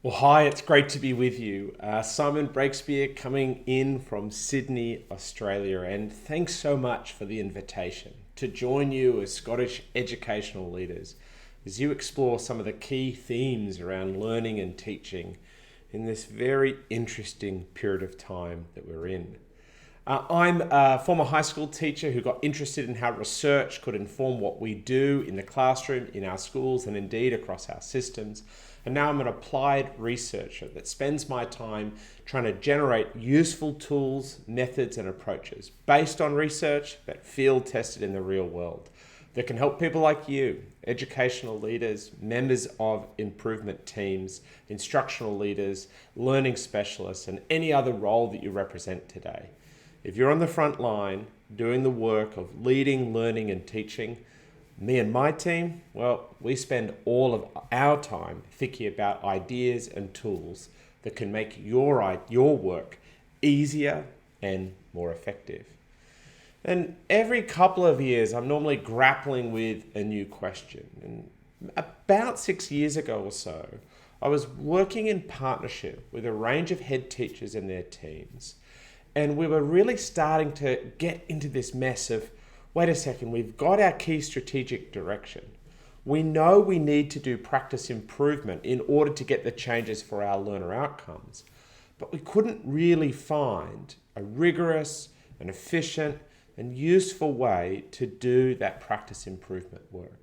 Well, hi, it's great to be with you. Simon Breakspear coming in from Sydney, Australia, and thanks so much for the invitation to join you as Scottish educational leaders as you explore some of the key themes around learning and teaching in this very interesting period of time that we're in. I'm a former high school teacher who got interested in how research could inform what we do in the classroom, in our schools, and indeed across our systems. And now I'm an applied researcher that spends my time trying to generate useful tools, methods, and approaches based on research that field tested in the real world that can help people like you, educational leaders, members of improvement teams, instructional leaders, learning specialists, and any other role that you represent today. If you're on the front line doing the work of leading, learning, and teaching, me and my team, well, we spend all of our time thinking about ideas and tools that can make your work easier and more effective. And every couple of years, I'm normally grappling with a new question. And about 6 years ago or so, I was working in partnership with a range of head teachers and their teams. And we were really starting to get into this mess of, wait a second, we've got our key strategic direction. We know we need to do practice improvement in order to get the changes for our learner outcomes. But we couldn't really find a rigorous and efficient and useful way to do that practice improvement work.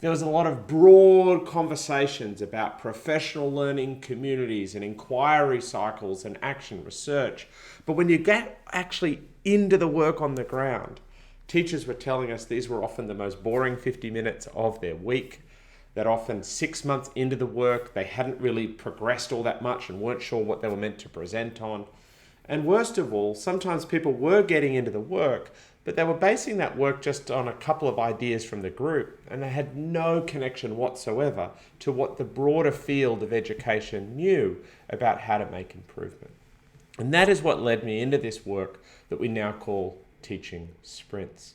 There was a lot of broad conversations about professional learning communities and inquiry cycles and action research. But when you get actually into the work on the ground, teachers were telling us these were often the most boring 50 minutes of their week, that often 6 months into the work, they hadn't really progressed all that much and weren't sure what they were meant to present on. And worst of all, sometimes people were getting into the work, but they were basing that work just on a couple of ideas from the group, and they had no connection whatsoever to what the broader field of education knew about how to make improvement. And that is what led me into this work that we now call teaching sprints.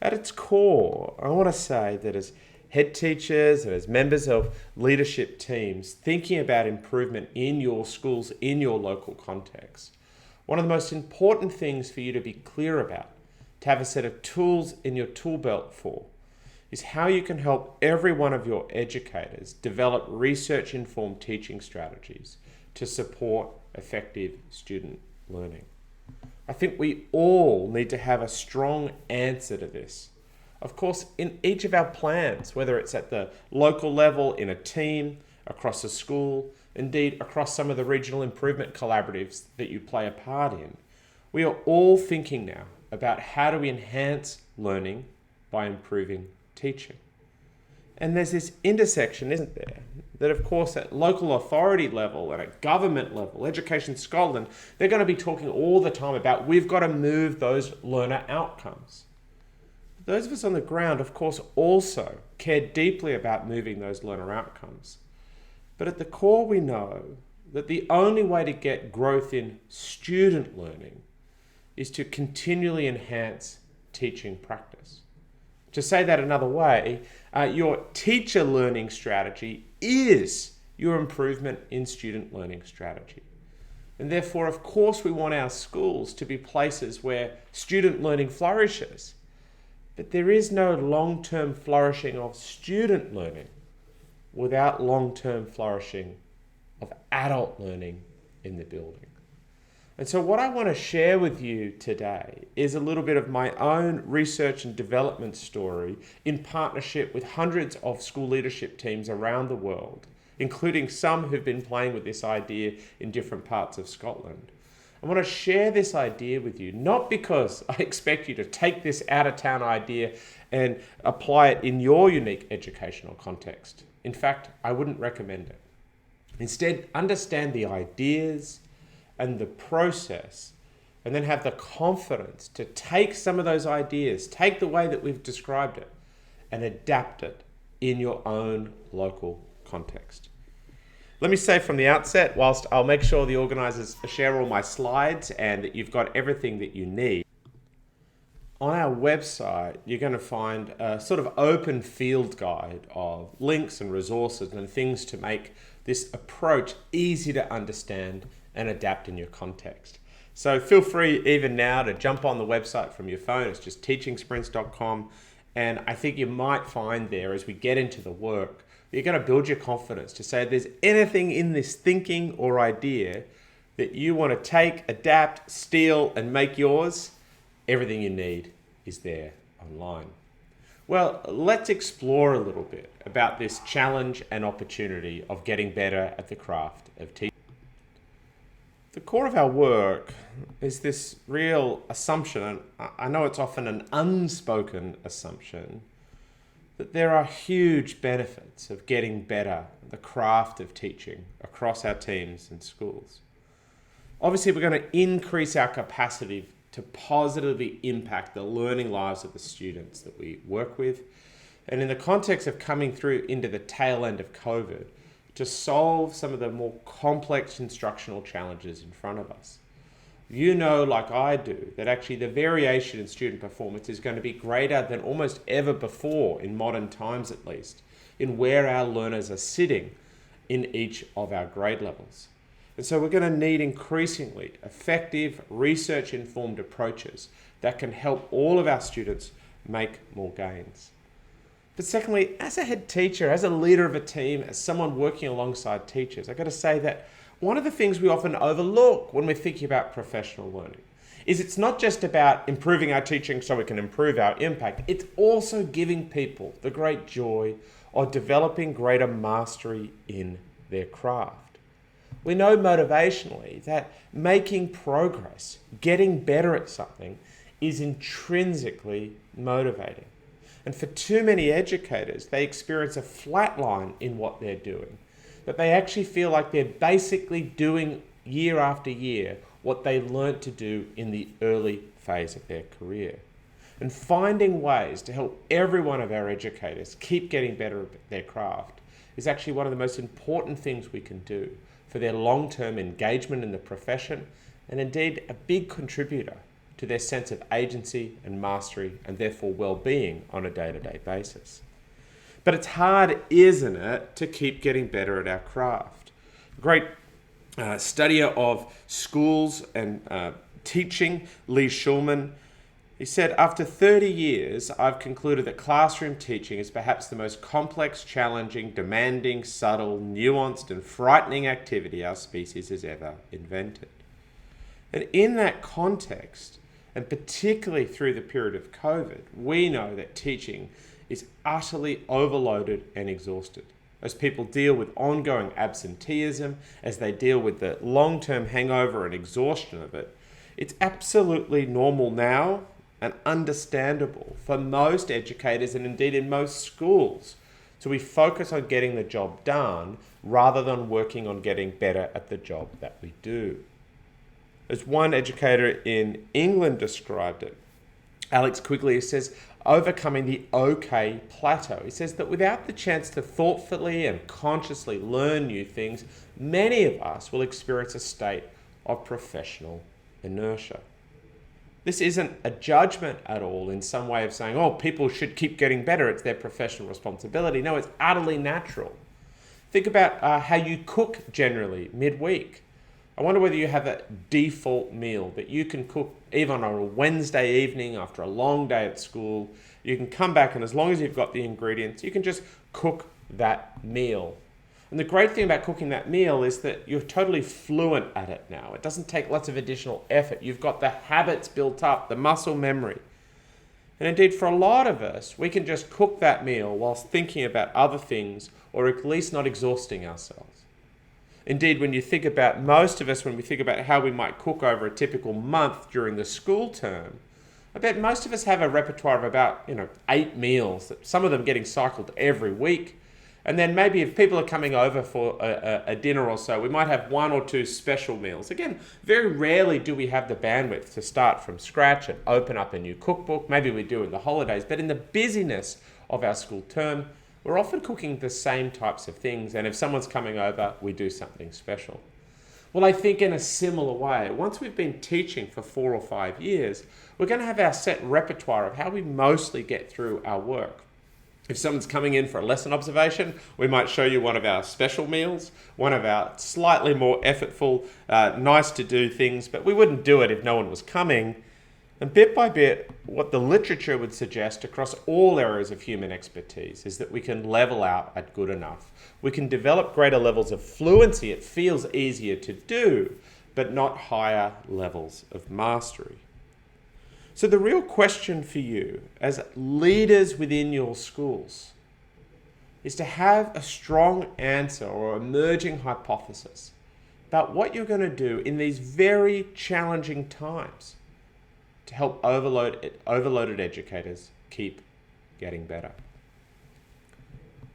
At its core, I want to say that as head teachers and as members of leadership teams thinking about improvement in your schools, in your local context, one of the most important things for you to be clear about, to have a set of tools in your tool belt for, is how you can help every one of your educators develop research-informed teaching strategies to support effective student learning. I think we all need to have a strong answer to this. Of course, in each of our plans, whether it's at the local level, in a team, across a school, indeed across some of the regional improvement collaboratives that you play a part in, we are all thinking now about how do we enhance learning by improving teaching. And there's this intersection, isn't there? That of course at local authority level and at government level, Education Scotland, they're going to be talking all the time about we've got to move those learner outcomes. Those of us on the ground, of course, also care deeply about moving those learner outcomes. But at the core, we know that the only way to get growth in student learning is to continually enhance teaching practice. To say that another way, your teacher learning strategy is your improvement in student learning strategy. And therefore, of course, we want our schools to be places where student learning flourishes. But there is no long-term flourishing of student learning without long-term flourishing of adult learning in the building. And so what I want to share with you today is a little bit of my own research and development story in partnership with hundreds of school leadership teams around the world, including some who've been playing with this idea in different parts of Scotland. I want to share this idea with you, not because I expect you to take this out-of-town idea and apply it in your unique educational context. In fact, I wouldn't recommend it. Instead, understand the ideas and the process, and then have the confidence to take some of those ideas, take the way that we've described it, and adapt it in your own local context. Let me say from the outset, whilst I'll make sure the organisers share all my slides and that you've got everything that you need, On our website, you're going to find a sort of open field guide of links and resources and things to make this approach easy to understand and adapt in your context. So feel free even now to jump on the website from your phone. It's just teachingsprints.com. And I think you might find there, as we get into the work, you're going to build your confidence to say if there's anything in this thinking or idea that you want to take, adapt, steal, and make yours, everything you need is there online. Well, let's explore a little bit about this challenge and opportunity of getting better at the craft of teaching. The core of our work is this real assumption, and I know it's often an unspoken assumption, that there are huge benefits of getting better at the craft of teaching across our teams and schools. Obviously, we're going to increase our capacity to positively impact the learning lives of the students that we work with. And in the context of coming through into the tail end of COVID, to solve some of the more complex instructional challenges in front of us. You know, like I do, that actually the variation in student performance is going to be greater than almost ever before, in modern times at least, in where our learners are sitting in each of our grade levels. And so we're going to need increasingly effective research-informed approaches that can help all of our students make more gains. But secondly, as a head teacher, as a leader of a team, as someone working alongside teachers, I've got to say that one of the things we often overlook when we're thinking about professional learning is it's not just about improving our teaching so we can improve our impact. It's also giving people the great joy of developing greater mastery in their craft. We know motivationally that making progress, getting better at something, is intrinsically motivating. And for too many educators, they experience a flat line in what they're doing, that they actually feel like they're basically doing year after year what they learnt to do in the early phase of their career. And finding ways to help every one of our educators keep getting better at their craft is actually one of the most important things we can do for their long-term engagement in the profession, and indeed a big contributor to their sense of agency and mastery and therefore well-being on a day-to-day basis. But it's hard, isn't it, to keep getting better at our craft? A great studier of schools and teaching, Lee Schulman, he said, after 30 years, I've concluded that classroom teaching is perhaps the most complex, challenging, demanding, subtle, nuanced, and frightening activity our species has ever invented. And in that context, and particularly through the period of COVID, we know that teaching is utterly overloaded and exhausted. As people deal with ongoing absenteeism, as they deal with the long-term hangover and exhaustion of it, it's absolutely normal now and understandable for most educators and indeed in most schools. So we focus on getting the job done rather than working on getting better at the job that we do. As one educator in England described it, Alex Quigley says, overcoming the OK plateau. He says that without the chance to thoughtfully and consciously learn new things, many of us will experience a state of professional inertia. This isn't a judgment at all in some way of saying, oh, people should keep getting better, it's their professional responsibility. No, it's utterly natural. Think about how you cook generally midweek. I wonder whether you have a default meal that you can cook even on a Wednesday evening after a long day at school. You can come back and as long as you've got the ingredients, you can just cook that meal. And the great thing about cooking that meal is that you're totally fluent at it now. It doesn't take lots of additional effort. You've got the habits built up, the muscle memory. And indeed, for a lot of us, we can just cook that meal whilst thinking about other things or at least not exhausting ourselves. Indeed, when you think about most of us, when we think about how we might cook over a typical month during the school term, I bet most of us have a repertoire of about 8 meals, some of them getting cycled every week. And then maybe if people are coming over for a dinner or so, we might have 1 or 2 special meals. Again, very rarely do we have the bandwidth to start from scratch and open up a new cookbook. Maybe we do in the holidays, but in the busyness of our school term, we're often cooking the same types of things. And if someone's coming over, we do something special. Well, I think in a similar way, once we've been teaching for 4 or 5 years, we're going to have our set repertoire of how we mostly get through our work. If someone's coming in for a lesson observation, we might show you one of our special meals, one of our slightly more effortful, nice to do things, but we wouldn't do it if no one was coming. And bit by bit, what the literature would suggest across all areas of human expertise is that we can level out at good enough. We can develop greater levels of fluency. It feels easier to do, but not higher levels of mastery. So the real question for you as leaders within your schools is to have a strong answer or emerging hypothesis about what you're going to do in these very challenging times to help overloaded educators keep getting better.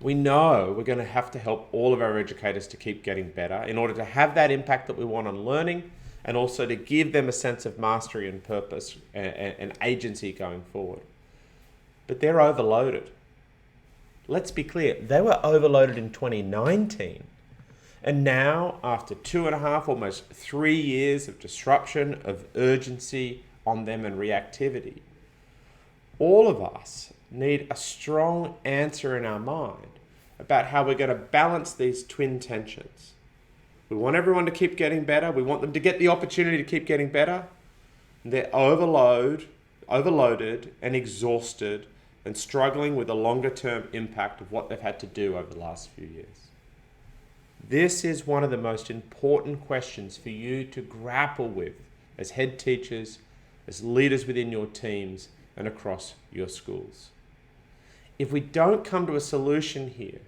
We know we're going to have to help all of our educators to keep getting better in order to have that impact that we want on learning, and also to give them a sense of mastery and purpose and agency going forward. But they're overloaded. Let's be clear, they were overloaded in 2019. And now, after 2.5, almost 3 years of disruption, of urgency on them and reactivity, all of us need a strong answer in our mind about how we're going to balance these twin tensions. We want everyone to keep getting better. We want them to get the opportunity to keep getting better. They're overloaded and exhausted and struggling with the longer term impact of what they've had to do over the last few years. This is one of the most important questions for you to grapple with as head teachers, as leaders within your teams and across your schools. If we don't come to a solution here,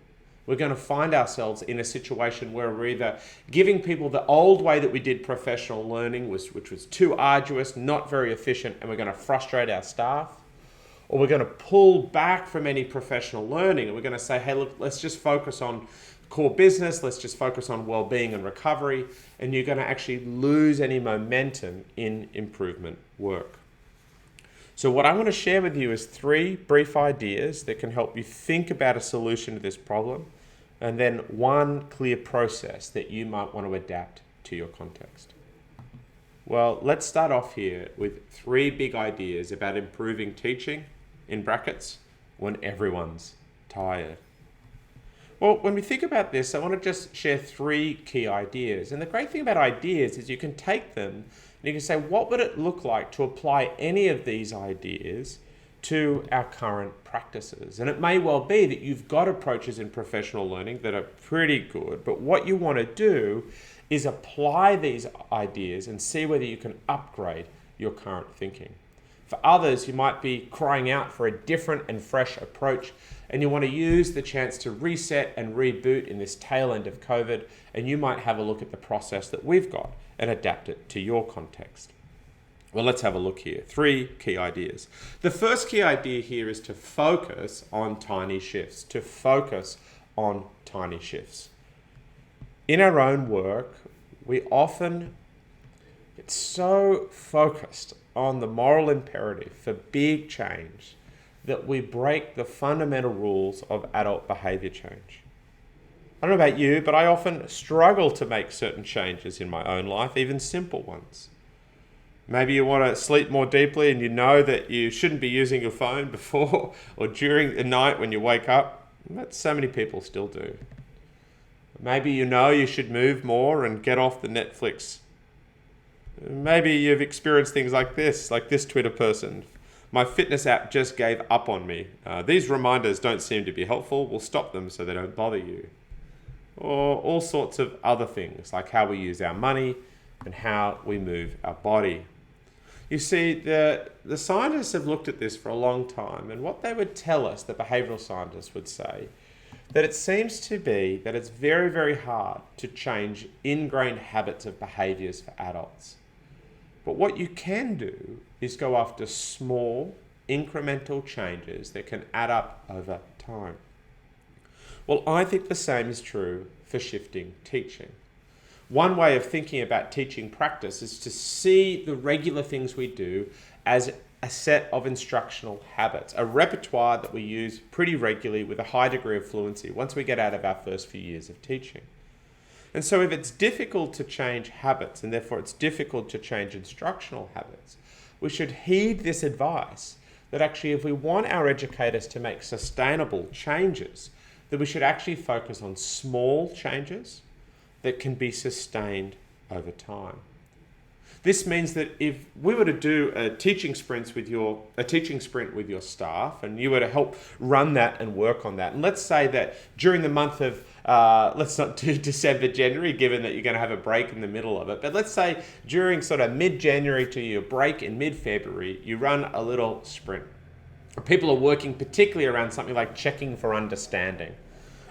we're going to find ourselves in a situation where we're either giving people the old way that we did professional learning, which was too arduous, not very efficient, and we're going to frustrate our staff, or we're going to pull back from any professional learning and we're going to say, hey, look, let's just focus on core business, let's just focus on well-being and recovery, and you're going to actually lose any momentum in improvement work. So what I want to share with you is 3 brief ideas that can help you think about a solution to this problem, and then 1 clear process that you might want to adapt to your context. Well, let's start off here with 3 big ideas about improving teaching, in brackets, when everyone's tired. Well, when we think about this, I want to just share 3 key ideas. And the great thing about ideas is you can take them and you can say, what would it look like to apply any of these ideas to our current practices? And it may well be that you've got approaches in professional learning that are pretty good, but what you want to do is apply these ideas and see whether you can upgrade your current thinking. For others, you might be crying out for a different and fresh approach, and you want to use the chance to reset and reboot in this tail end of COVID, and you might have a look at the process that we've got and adapt it to your context. Well, let's have a look here. 3 key ideas. The first key idea here is to focus on tiny shifts, In our own work, we often get so focused on the moral imperative for big change that we break the fundamental rules of adult behavior change. I don't know about you, but I often struggle to make certain changes in my own life, even simple ones. Maybe you want to sleep more deeply and you know that you shouldn't be using your phone before or during the night when you wake up. That so many people still do. Maybe you know you should move more and get off the Netflix. Maybe you've experienced things like this Twitter person. My fitness app just gave up on me. These reminders don't seem to be helpful. We'll stop them so they don't bother you. Or all sorts of other things, like how we use our money and how we move our body. You see, the scientists have looked at this for a long time, and what they would tell us, the behavioral scientists would say, that it seems to be that it's very, very hard to change ingrained habits of behaviors for adults. But what you can do is go after small, incremental changes that can add up over time. Well, I think the same is true for shifting teaching. One way of thinking about teaching practice is to see the regular things we do as a set of instructional habits, a repertoire that we use pretty regularly with a high degree of fluency once we get out of our first few years of teaching. And so if it's difficult to change habits, and therefore it's difficult to change instructional habits, we should heed this advice that actually if we want our educators to make sustainable changes, that we should actually focus on small changes that can be sustained over time. This means that if we were to do a teaching sprint with your staff, and you were to help run that and work on that, and let's say that during the month of let's not do December, January, given that you're going to have a break in the middle of it, but let's say during sort of mid-January to your break in mid-February, you run a little sprint. People are working particularly around something like checking for understanding.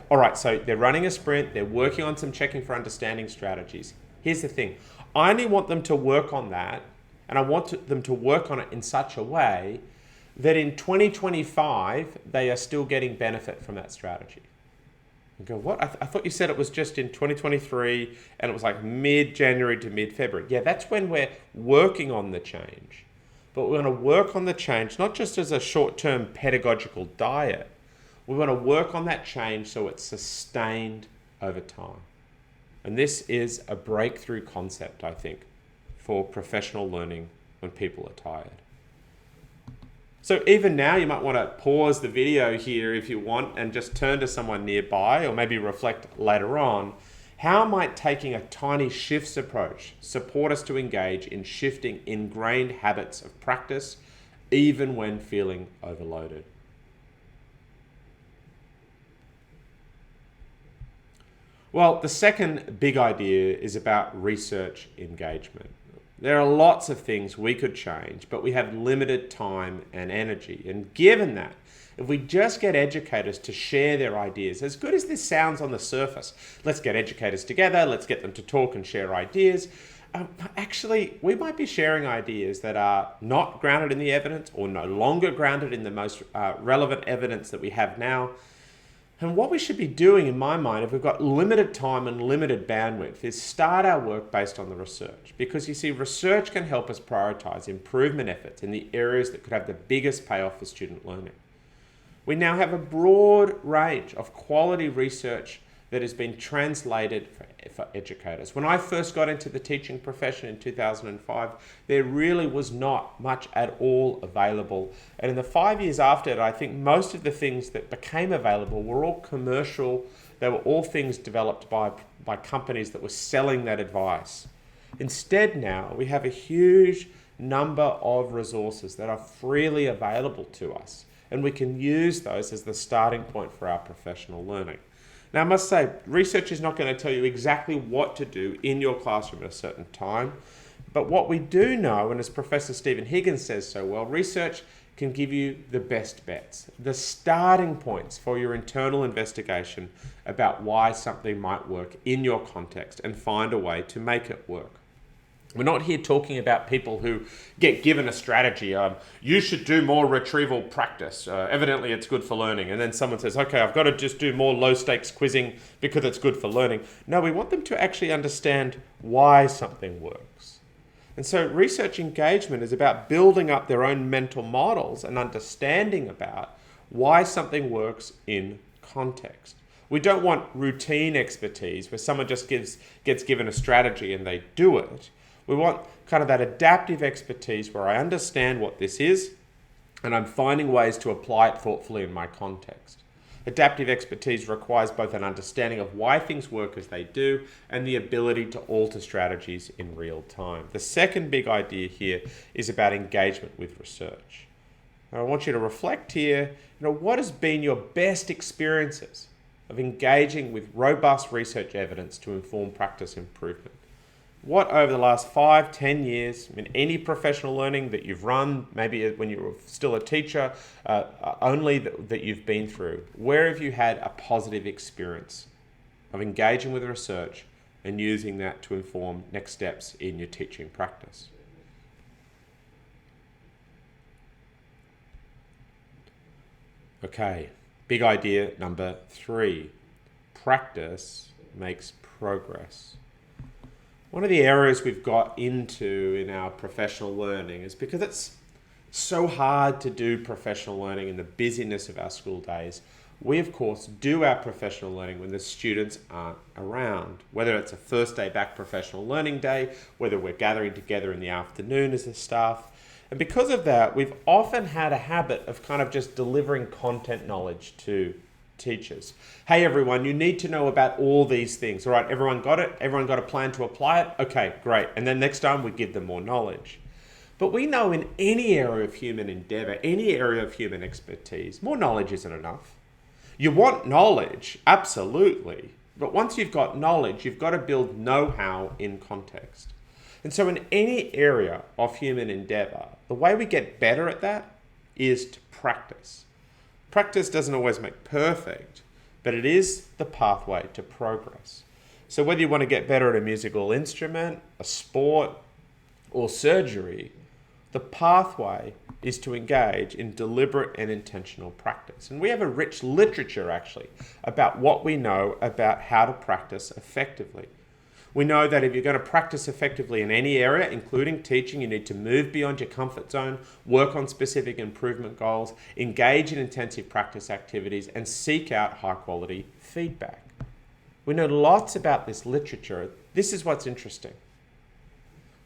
All right, so they're running a sprint, they're working on some checking for understanding strategies. Here's the thing. I only want them to work on that, and I want them to work on it in such a way that in 2025, they are still getting benefit from that strategy. You go, what? I thought you said it was just in 2023, and it was like mid-January to mid-February. Yeah, that's when we're working on the change. But we're going to work on the change, not just as a short-term pedagogical diet. We want to work on that change so it's sustained over time. And this is a breakthrough concept, I think, for professional learning when people are tired. So even now, you might want to pause the video here if you want and just turn to someone nearby, or maybe reflect later on. How might taking a tiny shifts approach support us to engage in shifting ingrained habits of practice, even when feeling overloaded? Well, the second big idea is about research engagement. There are lots of things we could change, but we have limited time and energy. And given that, if we just get educators to share their ideas, as good as this sounds on the surface, let's get educators together, let's get them to talk and share ideas. Actually, we might be sharing ideas that are not grounded in the evidence or no longer grounded in the most relevant evidence that we have now. And what we should be doing, in my mind, if we've got limited time and limited bandwidth, is start our work based on the research. Because you see, research can help us prioritize improvement efforts in the areas that could have the biggest payoff for student learning. We now have a broad range of quality research that has been translated for educators. When I first got into the teaching profession in 2005, there really was not much at all available. And in the 5 years after it, I think most of the things that became available were all commercial. They were all things developed by companies that were selling that advice. Instead now, we have a huge number of resources that are freely available to us, and we can use those as the starting point for our professional learning. Now, I must say, research is not going to tell you exactly what to do in your classroom at a certain time. But what we do know, and as Professor Stephen Higgins says so well, research can give you the best bets, the starting points for your internal investigation about why something might work in your context, and find a way to make it work. We're not here talking about people who get given a strategy. You should do more retrieval practice. Evidently, it's good for learning. And then someone says, okay, I've got to just do more low stakes quizzing because it's good for learning. No, we want them to actually understand why something works. And so research engagement is about building up their own mental models and understanding about why something works in context. We don't want routine expertise where someone just gets given a strategy and they do it. We want kind of that adaptive expertise where I understand what this is and I'm finding ways to apply it thoughtfully in my context. Adaptive expertise requires both an understanding of why things work as they do and the ability to alter strategies in real time. The second big idea here is about engagement with research. And I want you to reflect here, what has been your best experiences of engaging with robust research evidence to inform practice improvement? What over the last 5, 10 years, in any professional learning that you've run, maybe when you were still a teacher, only that you've been through, where have you had a positive experience of engaging with research and using that to inform next steps in your teaching practice? Okay, big idea number 3. Practice makes progress. One of the areas we've got into in our professional learning is because it's so hard to do professional learning in the busyness of our school days. we of course do our professional learning when the students aren't around, whether it's a first day back professional learning day, whether we're gathering together in the afternoon as a staff. And because of that, we've often had a habit of kind of just delivering content knowledge to teachers. Hey everyone, you need to know about all these things. All right, everyone got it? Everyone got a plan to apply it? Okay, great. And then next time we give them more knowledge. But we know in any area of human endeavor, any area of human expertise, more knowledge isn't enough. You want knowledge, absolutely. But once you've got knowledge, you've got to build know-how in context. And so in any area of human endeavor, the way we get better at that is to practice. Practice doesn't always make perfect, but it is the pathway to progress. So whether you want to get better at a musical instrument, a sport, or surgery, the pathway is to engage in deliberate and intentional practice. And we have a rich literature actually about what we know about how to practice effectively. We know that if you're going to practice effectively in any area, including teaching, you need to move beyond your comfort zone, work on specific improvement goals, engage in intensive practice activities, and seek out high quality feedback. We know lots about this literature. This is what's interesting.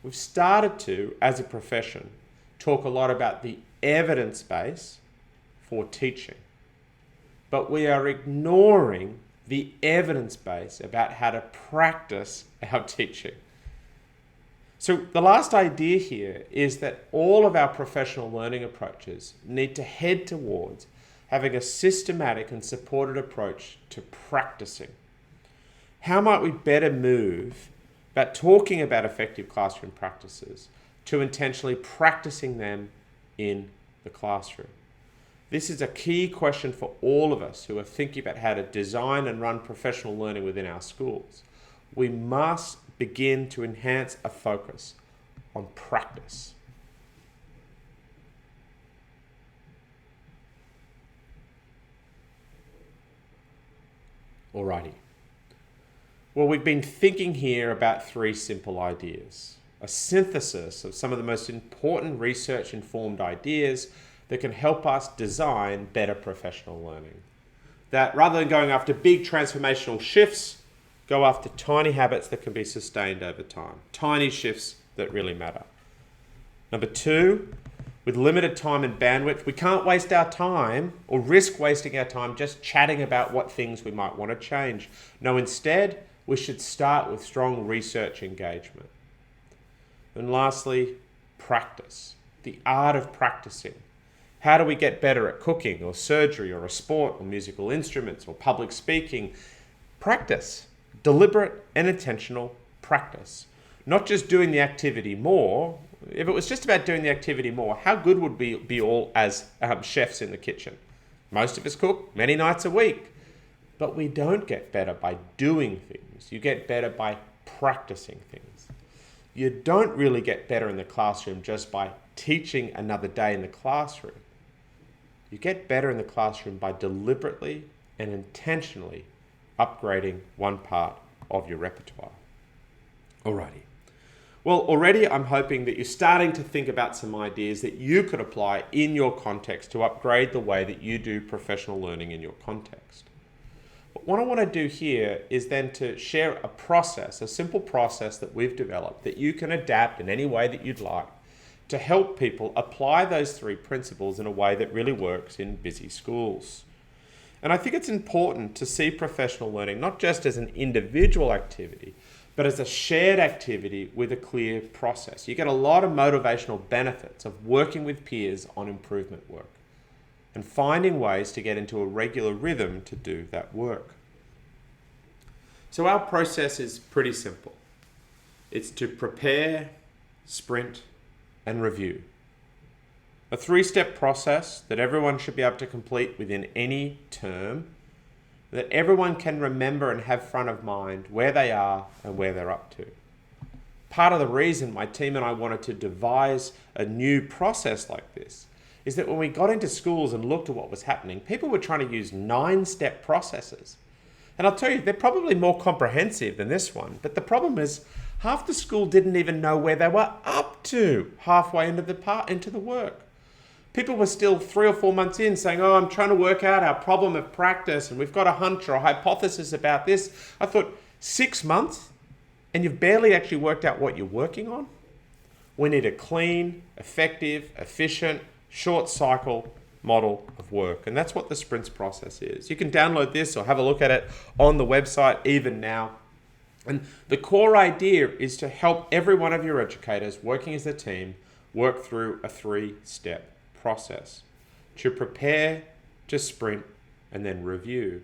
We've started to, as a profession, talk a lot about the evidence base for teaching, but we are ignoring the evidence base about how to practice our teaching. So the last idea here is that all of our professional learning approaches need to head towards having a systematic and supported approach to practicing. How might we better move about talking about effective classroom practices to intentionally practicing them in the classroom? This is a key question for all of us who are thinking about how to design and run professional learning within our schools. We must begin to enhance a focus on practice. Alrighty. Well, we've been thinking here about three simple ideas. A synthesis of some of the most important research-informed ideas that can help us design better professional learning. That rather than going after big transformational shifts, go after tiny habits that can be sustained over time. Tiny shifts that really matter. Number two, with limited time and bandwidth, we can't waste our time or risk wasting our time just chatting about what things we might want to change. No, instead, we should start with strong research engagement. And lastly, practice. The art of practicing. How do we get better at cooking or surgery or a sport or musical instruments or public speaking? Practice. Deliberate and intentional practice. Not just doing the activity more. If it was just about doing the activity more, how good would we be all as chefs in the kitchen? Most of us cook many nights a week. But we don't get better by doing things. You get better by practicing things. You don't really get better in the classroom just by teaching another day in the classroom. You get better in the classroom by deliberately and intentionally upgrading one part of your repertoire. Alrighty. Well, already I'm hoping that you're starting to think about some ideas that you could apply in your context to upgrade the way that you do professional learning in your context. But what I want to do here is then to share a process, a simple process that we've developed that you can adapt in any way that you'd like to help people apply those three principles in a way that really works in busy schools. And I think it's important to see professional learning not just as an individual activity, but as a shared activity with a clear process. You get a lot of motivational benefits of working with peers on improvement work and finding ways to get into a regular rhythm to do that work. So our process is pretty simple. It's to prepare, sprint, and review. A three-step process that everyone should be able to complete within any term, that everyone can remember and have front of mind where they are and where they're up to. Part of the reason my team and I wanted to devise a new process like this is that when we got into schools and looked at what was happening, people were trying to use 9-step processes. And I'll tell you, they're probably more comprehensive than this one, but the problem is half the school didn't even know where they were up to halfway into the work. People were still 3 or 4 months in saying, oh, I'm trying to work out our problem of practice and we've got a hunch or a hypothesis about this. I thought, 6 months and you've barely actually worked out what you're working on? We need a clean, effective, efficient, short cycle model of work. And that's what the sprints process is. You can download this or have a look at it on the website even now. And the core idea is to help every one of your educators working as a team work through a 3-step process to prepare, to sprint, and then review.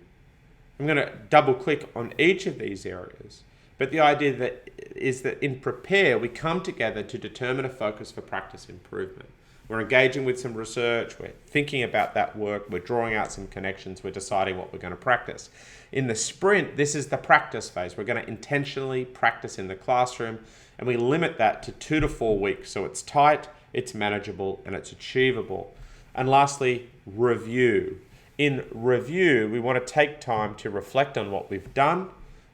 I'm going to double click on each of these areas, but the idea is that in prepare, we come together to determine a focus for practice improvement. We're engaging with some research, we're thinking about that work, we're drawing out some connections, we're deciding what we're going to practice. In the sprint, this is the practice phase. We're going to intentionally practice in the classroom, and we limit that to 2 to 4 weeks, so it's tight, it's manageable, and it's achievable. And lastly, review. In review, we want to take time to reflect on what we've done,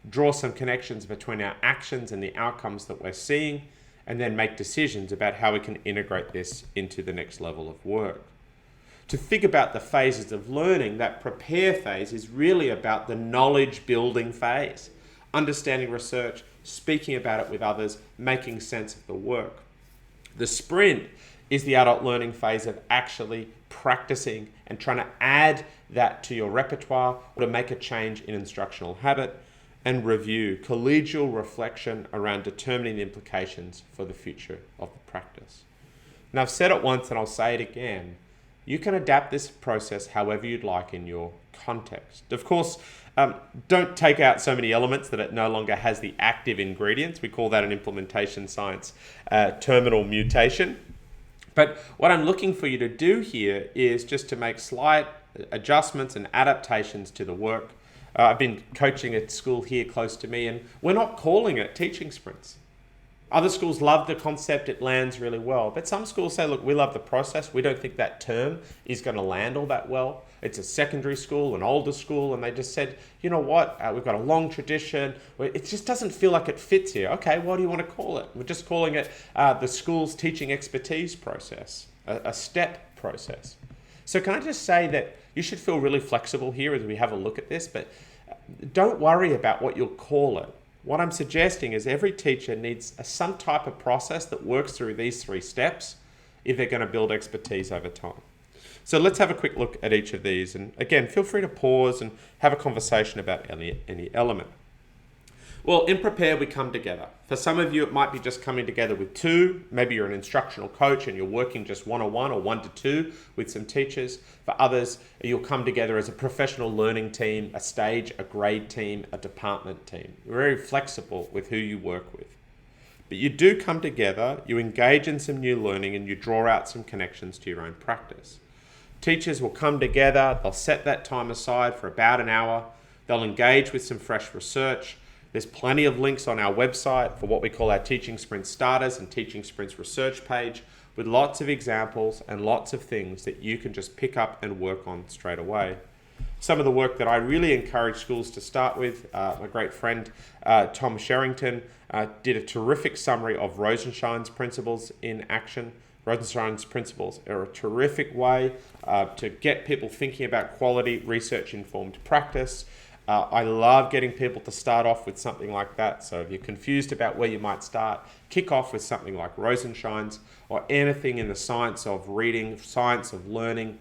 draw some connections between our actions and the outcomes that we're seeing, and then make decisions about how we can integrate this into the next level of work. To think about the phases of learning, that prepare phase is really about the knowledge building phase, understanding research, speaking about it with others, making sense of the work. The sprint is the adult learning phase of actually practicing and trying to add that to your repertoire or to make a change in instructional habit. And review, collegial reflection around determining the implications for the future of the practice. Now, I've said it once and I'll say it again. You can adapt this process however you'd like in your context. Of course, don't take out so many elements that it no longer has the active ingredients. We call that an implementation science terminal mutation. But what I'm looking for you to do here is just to make slight adjustments and adaptations to the work. I've been coaching at school here close to me, and we're not calling it teaching sprints. Other schools love the concept, it lands really well. But some schools say, look, we love the process. We don't think that term is going to land all that well. It's a secondary school, an older school, and they just said, you know what, we've got a long tradition. It just doesn't feel like it fits here. Okay, what do you want to call it? We're just calling it the school's teaching expertise process, a STEP process. So can I just say that you should feel really flexible here as we have a look at this, but don't worry about what you'll call it. What I'm suggesting is every teacher needs some type of process that works through these 3 steps if they're going to build expertise over time. So let's have a quick look at each of these. And again, feel free to pause and have a conversation about any element. Well, in prepare, we come together. For some of you, it might be just coming together with 2. Maybe you're an instructional coach and you're working just one-on-one or 1 to 2 with some teachers. For others, you'll come together as a professional learning team, a stage, a grade team, a department team. You're very flexible with who you work with. But you do come together, you engage in some new learning, and you draw out some connections to your own practice. Teachers will come together, they'll set that time aside for about an hour, they'll engage with some fresh research. There's plenty of links on our website for what we call our Teaching Sprints Starters and Teaching Sprints Research page with lots of examples and lots of things that you can just pick up and work on straight away. Some of the work that I really encourage schools to start with, my great friend Tom Sherrington did a terrific summary of Rosenshine's principles in action. Rosenshine's principles are a terrific way to get people thinking about quality, research-informed practice. I love getting people to start off with something like that. So if you're confused about where you might start, kick off with something like Rosenshine's or anything in the science of reading, science of learning,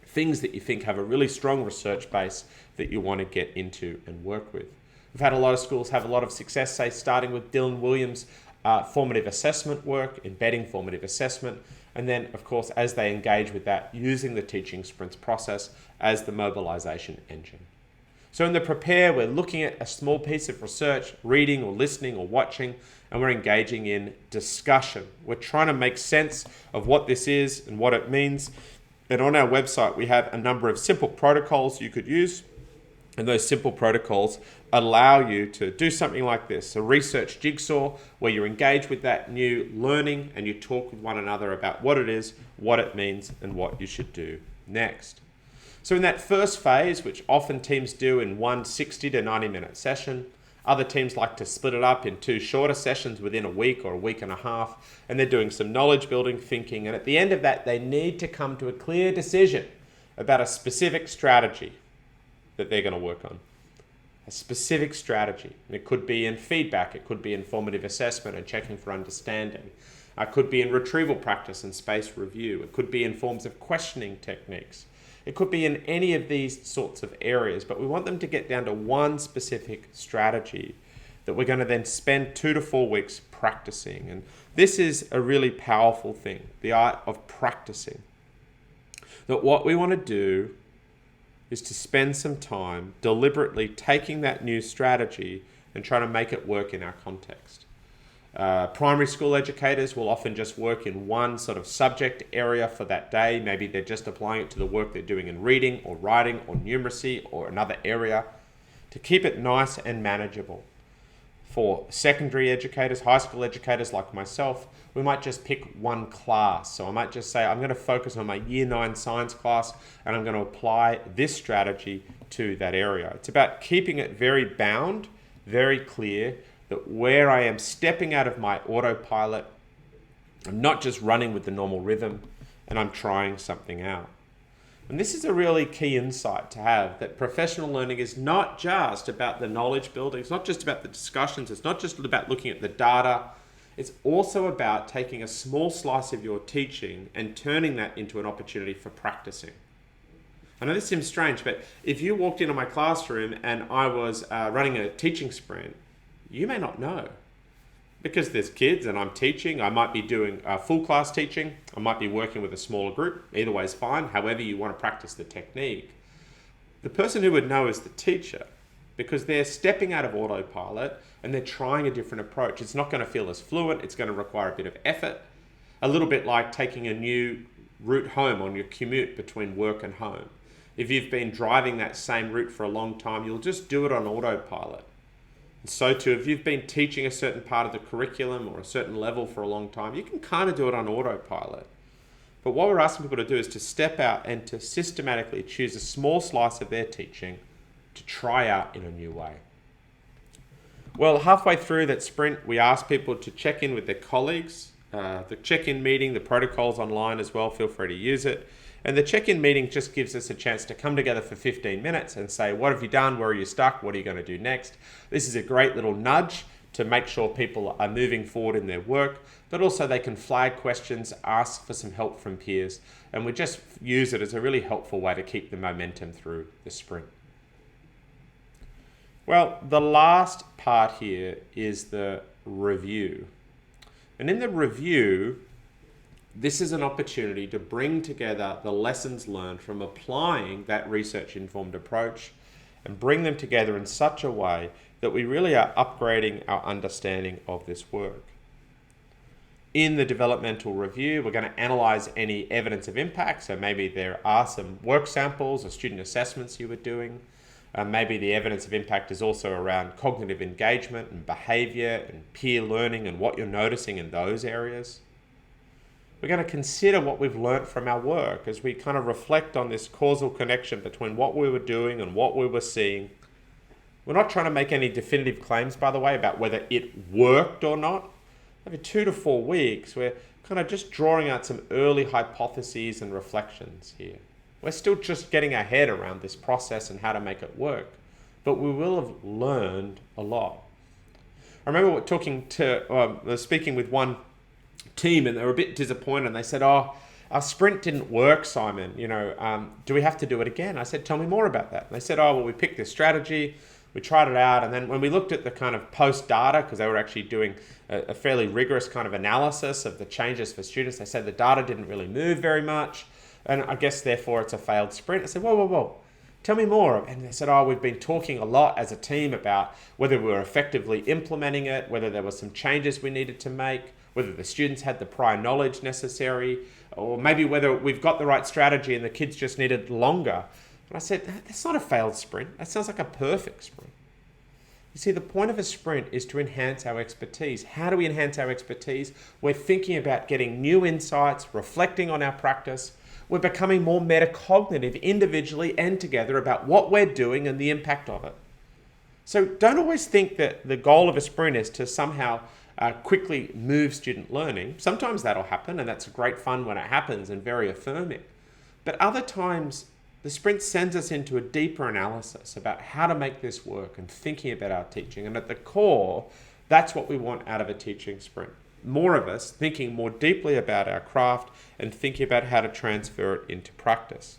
things that you think have a really strong research base that you want to get into and work with. We've had a lot of schools have a lot of success, say, starting with Dylan Williams' formative assessment work, embedding formative assessment, and then, of course, as they engage with that, using the teaching sprints process as the mobilization engine. So in the prepare, we're looking at a small piece of research, reading or listening or watching, and we're engaging in discussion. We're trying to make sense of what this is and what it means. And on our website, we have a number of simple protocols you could use. And those simple protocols allow you to do something like this, a research jigsaw where you engage with that new learning and you talk with one another about what it is, what it means, and what you should do next. So in that first phase, which often teams do in one 60 to 90 minute session, Other teams like to split it up in 2 shorter sessions within a week or a week and a half, and they're doing some knowledge building thinking. And at the end of that, they need to come to a clear decision about a specific strategy that they're going to work on. A specific strategy. It could be in feedback, it could be in formative assessment and checking for understanding. It could be in retrieval practice and space review. It could be in forms of questioning techniques. It could be in any of these sorts of areas, but we want them to get down to one specific strategy that we're going to then spend 2 to 4 weeks practicing. And this is a really powerful thing, the art of practicing. That what we want to do is to spend some time deliberately taking that new strategy and trying to make it work in our context. Primary school educators will often just work in one sort of subject area for that day. Maybe they're just applying it to the work they're doing in reading or writing or numeracy or another area to keep it nice and manageable. For secondary educators, high school educators like myself, we might just pick one class. So I might just say, I'm going to focus on my Year 9 science class and I'm going to apply this strategy to that area. It's about keeping it very bound, very clear, that where I am stepping out of my autopilot, I'm not just running with the normal rhythm, and I'm trying something out. And this is a really key insight to have, that professional learning is not just about the knowledge building, it's not just about the discussions, it's not just about looking at the data, it's also about taking a small slice of your teaching and turning that into an opportunity for practicing. I know this seems strange, but if you walked into my classroom and I was running a teaching sprint, you may not know, because there's kids and I'm teaching. I might be doing full class teaching. I might be working with a smaller group. Either way is fine, however you want to practice the technique. The person who would know is the teacher, because they're stepping out of autopilot and they're trying a different approach. It's not going to feel as fluent. It's going to require a bit of effort, a little bit like taking a new route home on your commute between work and home. If you've been driving that same route for a long time, you'll just do it on autopilot. And so too, if you've been teaching a certain part of the curriculum or a certain level for a long time, you can kind of do it on autopilot. But what we're asking people to do is to step out and to systematically choose a small slice of their teaching to try out in a new way. Well, halfway through that sprint, we asked people to check in with their colleagues. The check-in meeting, the protocol's online as well, feel free to use it. And the check-in meeting just gives us a chance to come together for 15 minutes and say, what have you done? Where are you stuck? What are you going to do next? This is a great little nudge to make sure people are moving forward in their work, but also they can flag questions, ask for some help from peers, and we just use it as a really helpful way to keep the momentum through the sprint. Well, the last part here is the review. And in the review, this is an opportunity to bring together the lessons learned from applying that research-informed approach and bring them together in such a way that we really are upgrading our understanding of this work. In the developmental review, we're going to analyze any evidence of impact. So maybe there are some work samples or student assessments you were doing. Maybe the evidence of impact is also around cognitive engagement and behavior and peer learning and what you're noticing in those areas. We're going to consider what we've learned from our work as we kind of reflect on this causal connection between what we were doing and what we were seeing. We're not trying to make any definitive claims, by the way, about whether it worked or not. Over 2 to 4 weeks, we're kind of just drawing out some early hypotheses and reflections here. We're still just getting our head around this process and how to make it work, but we will have learned a lot. I remember speaking with one team, and they were a bit disappointed, and they said, our sprint didn't work, Simon. Do we have to do it again? I said, tell me more about that. And they said, we picked this strategy, we tried it out, and then when we looked at the kind of post data, because they were actually doing a fairly rigorous kind of analysis of the changes for students, they said the data didn't really move very much, and I guess therefore it's a failed sprint. I said, whoa, tell me more. And they said, we've been talking a lot as a team about whether we were effectively implementing it, whether there were some changes we needed to make, whether the students had the prior knowledge necessary, or maybe whether we've got the right strategy and the kids just needed longer. And I said, that's not a failed sprint. That sounds like a perfect sprint. You see, the point of a sprint is to enhance our expertise. How do we enhance our expertise? We're thinking about getting new insights, reflecting on our practice. We're becoming more metacognitive individually and together about what we're doing and the impact of it. So don't always think that the goal of a sprint is to somehow quickly move student learning. Sometimes that'll happen, and that's great fun when it happens and very affirming. But other times, the sprint sends us into a deeper analysis about how to make this work and thinking about our teaching. And at the core, that's what we want out of a teaching sprint. More of us thinking more deeply about our craft and thinking about how to transfer it into practice.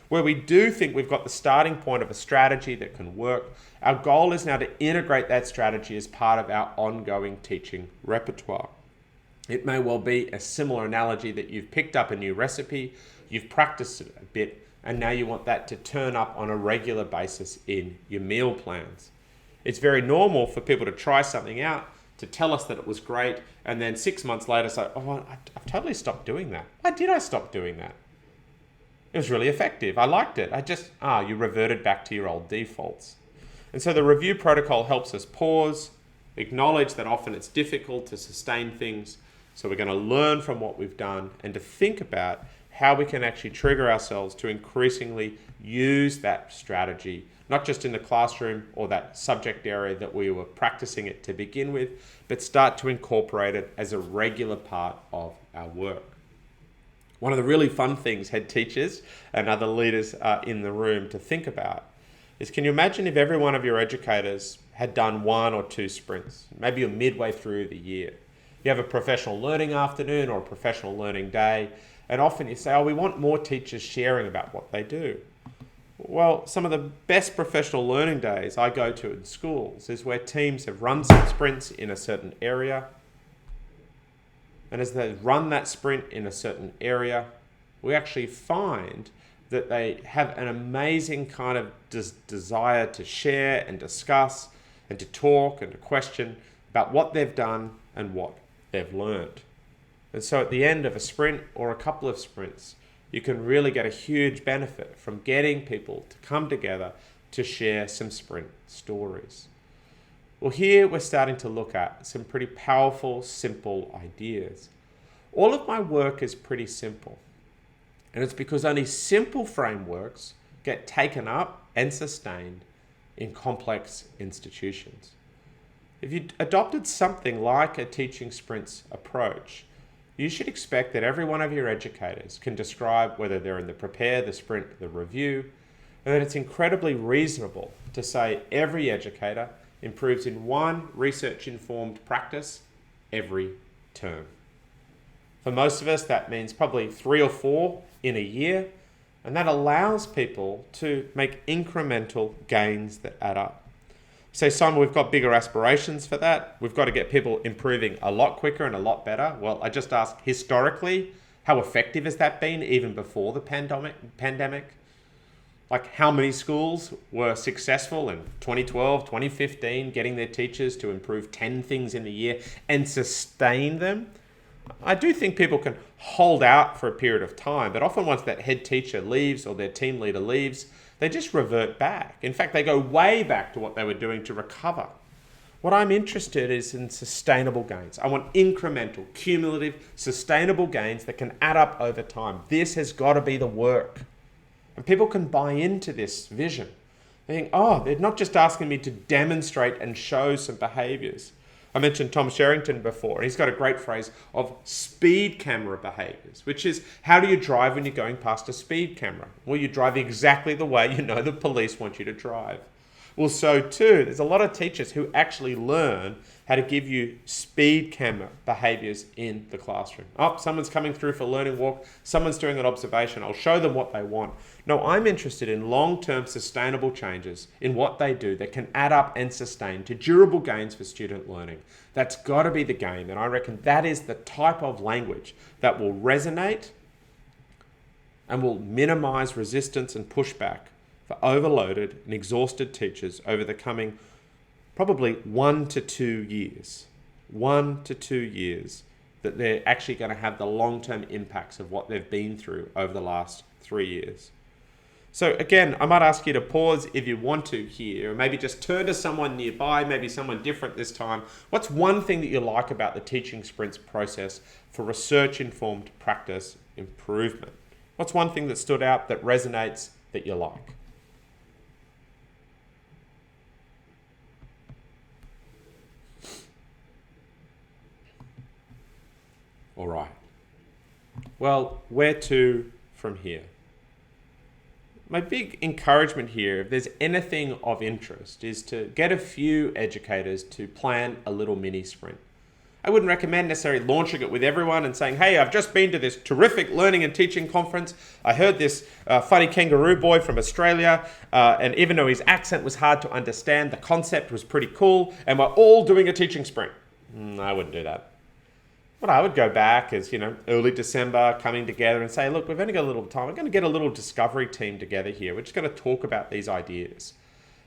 Where we do think we've got the starting point of a strategy that can work, our goal is now to integrate that strategy as part of our ongoing teaching repertoire. It may well be a similar analogy that you've picked up a new recipe, you've practiced it a bit, and now you want that to turn up on a regular basis in your meal plans. It's very normal for people to try something out, to tell us that it was great, and then 6 months later say, oh, I've totally stopped doing that. Why did I stop doing that? It was really effective. I liked it. You reverted back to your old defaults. And so the review protocol helps us pause, acknowledge that often it's difficult to sustain things. So we're going to learn from what we've done and to think about how we can actually trigger ourselves to increasingly use that strategy, not just in the classroom or that subject area that we were practicing it to begin with, but start to incorporate it as a regular part of our work. One of the really fun things head teachers and other leaders in the room to think about is, can you imagine if every one of your educators had done 1 or 2 sprints? Maybe you're midway through the year. You have a professional learning afternoon or a professional learning day, and often you say, we want more teachers sharing about what they do. Well, some of the best professional learning days I go to in schools is where teams have run some sprints in a certain area. And as they run that sprint in a certain area, we actually find that they have an amazing kind of desire to share and discuss and to talk and to question about what they've done and what they've learned. And so at the end of a sprint or a couple of sprints, you can really get a huge benefit from getting people to come together to share some sprint stories. Well, here we're starting to look at some pretty powerful, simple ideas. All of my work is pretty simple. And it's because only simple frameworks get taken up and sustained in complex institutions. If you adopted something like a teaching sprints approach, you should expect that every one of your educators can describe whether they're in the prepare, the sprint, the review, and that it's incredibly reasonable to say every educator improves in 1 research-informed practice every term. For most of us, that means probably 3 or 4 in a year, and that allows people to make incremental gains that add up. Say, Simon, we've got bigger aspirations for that. We've got to get people improving a lot quicker and a lot better. Well, I just asked, historically, how effective has that been even before the pandemic? Like, how many schools were successful in 2012, 2015, getting their teachers to improve 10 things in the year and sustain them? I do think people can hold out for a period of time, but often once that head teacher leaves or their team leader leaves, they just revert back. In fact, they go way back to what they were doing to recover. What I'm interested in is in sustainable gains. I want incremental, cumulative, sustainable gains that can add up over time. This has got to be the work. And people can buy into this vision. They think, they're not just asking me to demonstrate and show some behaviors. I mentioned Tom Sherrington before, and he's got a great phrase of speed camera behaviors, which is, how do you drive when you're going past a speed camera? Well, you drive exactly the way you know the police want you to drive. Well, so too, there's a lot of teachers who actually learn how to give you speed camera behaviors in the classroom. Someone's coming through for learning walk, someone's doing an observation, I'll show them what they want. No, I'm interested in long-term sustainable changes in what they do that can add up and sustain to durable gains for student learning. That's got to be the game, and I reckon that is the type of language that will resonate and will minimize resistance and pushback for overloaded and exhausted teachers over the coming probably 1 to 2 years. 1 to 2 years that they're actually going to have the long-term impacts of what they've been through over the last 3 years. So again, I might ask you to pause if you want to here, or maybe just turn to someone nearby, maybe someone different this time. What's one thing that you like about the teaching sprints process for research-informed practice improvement? What's one thing that stood out, that resonates, that you like? All right. Well, where to from here? My big encouragement here, if there's anything of interest, is to get a few educators to plan a little mini sprint. I wouldn't recommend necessarily launching it with everyone and saying, hey, I've just been to this terrific learning and teaching conference. I heard this funny kangaroo boy from Australia, and even though his accent was hard to understand, the concept was pretty cool, and we're all doing a teaching sprint. I wouldn't do that. What I would go back is, early December, coming together and say, look, we've only got a little time. We're going to get a little discovery team together here. We're just going to talk about these ideas.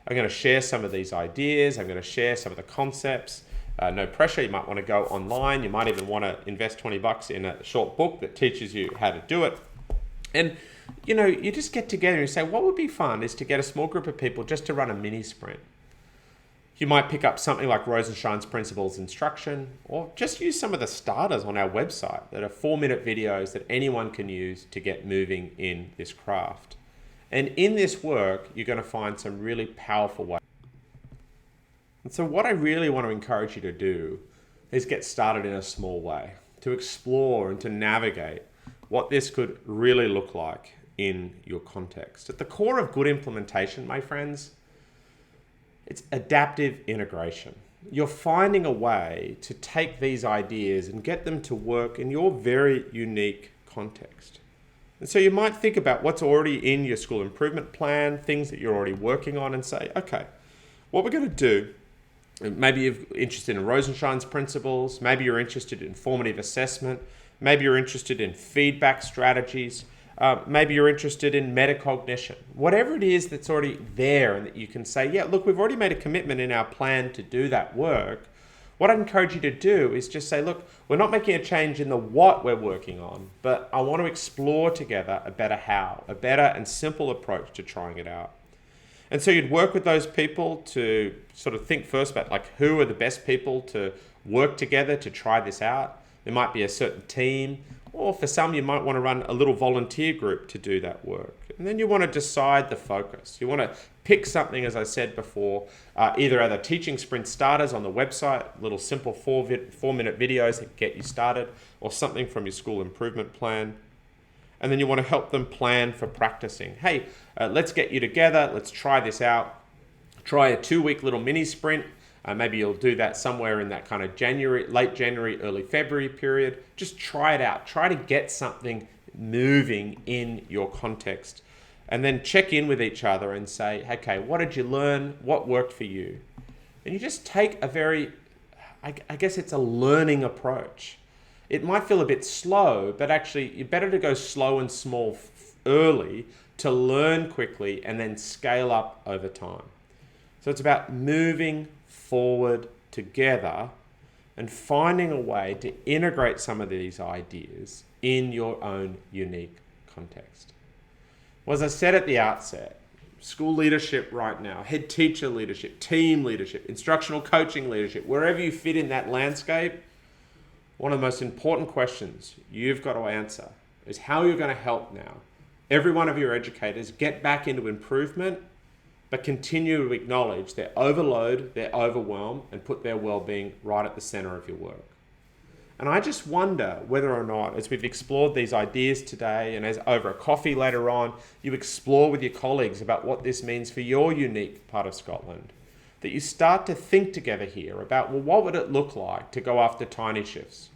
I'm going to share some of these ideas. I'm going to share some of the concepts. No pressure. You might want to go online. You might even want to invest $20 in a short book that teaches you how to do it. And, you just get together and you say, what would be fun is to get a small group of people just to run a mini sprint. You might pick up something like Rosenshine's Principles Instruction, or just use some of the starters on our website that are 4-minute videos that anyone can use to get moving in this craft. And in this work, you're going to find some really powerful ways. And so what I really want to encourage you to do is get started in a small way, to explore and to navigate what this could really look like in your context. At the core of good implementation, my friends, it's adaptive integration. You're finding a way to take these ideas and get them to work in your very unique context. And so you might think about what's already in your school improvement plan, things that you're already working on, and say, okay, what we're going to do, maybe you're interested in Rosenshine's principles, maybe you're interested in formative assessment, maybe you're interested in feedback strategies, maybe you're interested in metacognition. Whatever it is that's already there and that you can say, yeah, look, we've already made a commitment in our plan to do that work. What I'd encourage you to do is just say, look, we're not making a change in the what we're working on, but I want to explore together a better how, a better and simple approach to trying it out. And so you'd work with those people to sort of think first about like who are the best people to work together to try this out. There might be a certain team, or for some, you might want to run a little volunteer group to do that work. And then you want to decide the focus. You want to pick something, as I said before, either other teaching sprint starters on the website, little simple 4-minute videos that get you started, or something from your school improvement plan. And then you want to help them plan for practicing. Hey, let's get you together. Let's try this out. Try a 2-week little mini sprint. Maybe you'll do that somewhere in that kind of late January, early February period. Just try it out. Try to get something moving in your context. And then check in with each other and say, okay, what did you learn? What worked for you? And you just take a very, I guess it's a learning approach. It might feel a bit slow, but actually you're better to go slow and small early to learn quickly and then scale up over time. So it's about moving forward together and finding a way to integrate some of these ideas in your own unique context. Well, as I said at the outset, school leadership right now, head teacher leadership, team leadership, instructional coaching leadership, wherever you fit in that landscape, one of the most important questions you've got to answer is how you're going to help now every one of your educators get back into improvement, but continue to acknowledge their overload, their overwhelm, and put their well-being right at the center of your work. And I just wonder whether or not, as we've explored these ideas today, and as over a coffee later on, you explore with your colleagues about what this means for your unique part of Scotland, that you start to think together here about, well, what would it look like to go after tiny shifts?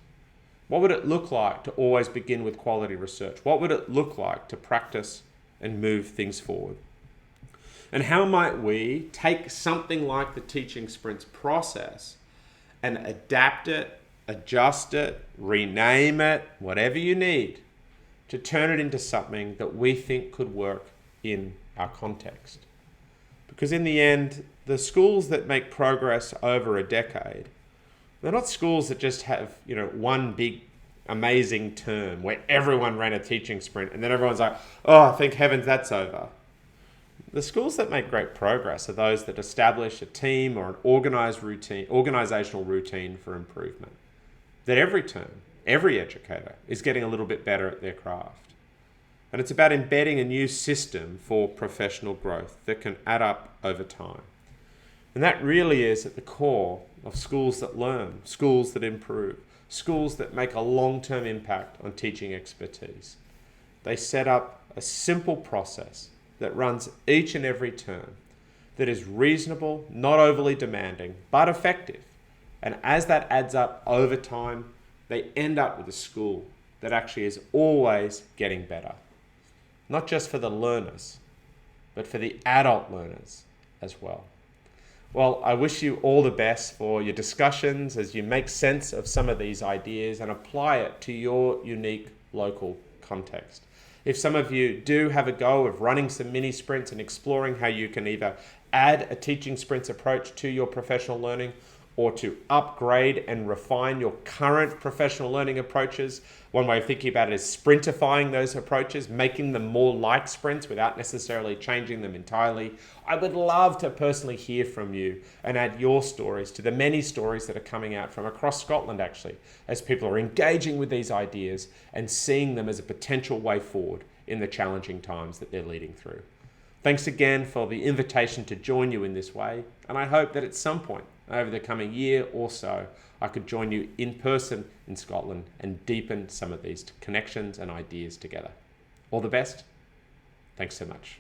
What would it look like to always begin with quality research? What would it look like to practice and move things forward? And how might we take something like the teaching sprints process and adapt it, adjust it, rename it, whatever you need, to turn it into something that we think could work in our context? Because in the end, the schools that make progress over a decade, they're not schools that just have, one big amazing term where everyone ran a teaching sprint and then everyone's like, oh, thank heavens that's over. The schools that make great progress are those that establish a team or an organizational routine for improvement. That every term, every educator is getting a little bit better at their craft. And it's about embedding a new system for professional growth that can add up over time. And that really is at the core of schools that learn, schools that improve, schools that make a long-term impact on teaching expertise. They set up a simple process that runs each and every term, that is reasonable, not overly demanding, but effective. And as that adds up over time, they end up with a school that actually is always getting better. Not just for the learners, but for the adult learners as well. Well, I wish you all the best for your discussions as you make sense of some of these ideas and apply it to your unique local context. If some of you do have a go of running some mini sprints and exploring how you can either add a teaching sprints approach to your professional learning or to upgrade and refine your current professional learning approaches, one way of thinking about it is sprintifying those approaches, making them more like sprints without necessarily changing them entirely. I would love to personally hear from you and add your stories to the many stories that are coming out from across Scotland, actually, as people are engaging with these ideas and seeing them as a potential way forward in the challenging times that they're leading through. Thanks again for the invitation to join you in this way, and I hope that at some point over the coming year or so, I could join you in person in Scotland and deepen some of these connections and ideas together. All the best. Thanks so much.